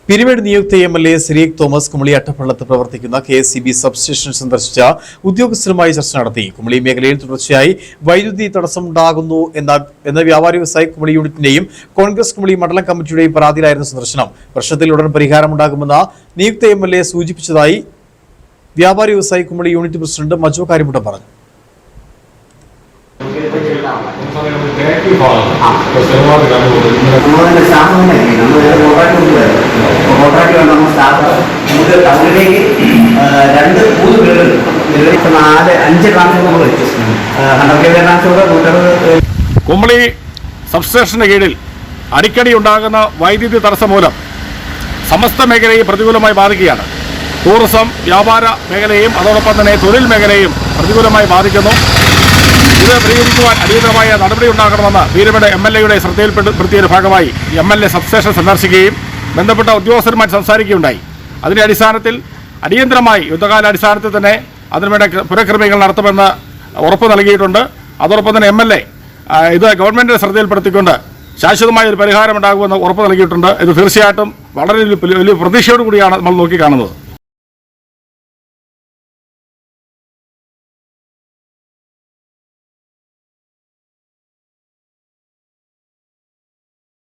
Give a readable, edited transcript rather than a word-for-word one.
പിരിവേട് നിയുക്ത MLA Cyriac Thomas Kumily അട്ടപ്പള്ളത്ത് പ്രവർത്തിക്കുന്ന KSEB substation സന്ദർശിച്ച ഉദ്യോഗസ്ഥരുമായി ചർച്ച നടത്തി. കുമളി മേഖലയിൽ തുടർച്ചയായി വൈദ്യുതി തടസ്സമുണ്ടാകുന്നു എന്ന വ്യാപാരി വ്യവസായി കുമളി യൂണിറ്റിന്റെയും കോൺഗ്രസ് കുമളി മണ്ഡലം കമ്മിറ്റിയുടെയും പരാതിയിലായിരുന്നു സന്ദർശനം. പ്രശ്നത്തിൽ ഉടൻ പരിഹാരമുണ്ടാകുമെന്ന് നിയുക്ത എംഎൽഎ സൂചിപ്പിച്ചതായി വ്യാപാരി വ്യവസായി കുമളി യൂണിറ്റ് പ്രസിഡന്റ് മജു കാര്യമുട്ടം പറഞ്ഞു. കുമളി സബ്സ്റ്റേഷന് കീഴിൽ അടിക്കടി ഉണ്ടാകുന്ന വൈദ്യുതി തടസ്സം മൂലം സമസ്ത മേഖലയെ പ്രതികൂലമായി ബാധിക്കുകയാണ്. ടൂറിസം, വ്യാപാര മേഖലയും അതോടൊപ്പം തന്നെ തൊഴിൽ മേഖലയും പ്രതികൂലമായി ബാധിക്കുന്നു. ഇത് പരിഹരിക്കുവാൻ അടിയന്തരമായ നടപടി ഉണ്ടാകണമെന്ന് വീരമേട് എംഎൽഎയുടെ ശ്രദ്ധയിൽപ്പെടുത്തിയ ഭാഗമായി എംഎൽഎ സബ്സ്റ്റേഷൻ സന്ദർശിക്കുകയും ബന്ധപ്പെട്ട ഉദ്യോഗസ്ഥരുമായി സംസാരിക്കുകയുണ്ടായി. അതിന്റെ അടിസ്ഥാനത്തിൽ അടിയന്തരമായി യുദ്ധകാലാടിസ്ഥാനത്തിൽ തന്നെ അതിനുവേണ്ട പുനഃക്രമീകരണം നടത്തുമെന്ന് ഉറപ്പ് നൽകിയിട്ടുണ്ട്. അതോടൊപ്പം തന്നെ എംഎൽഎ ഇത് ഗവൺമെന്റിന്റെ ശ്രദ്ധയിൽപ്പെടുത്തിക്കൊണ്ട് ശാശ്വതമായ ഒരു പരിഹാരം ഉണ്ടാകുമെന്ന് ഉറപ്പ് നൽകിയിട്ടുണ്ട്. ഇത് തീർച്ചയായിട്ടും വളരെ വലിയ പ്രതീക്ഷയോടുകൂടിയാണ് നമ്മൾ നോക്കിക്കാണുന്നത്.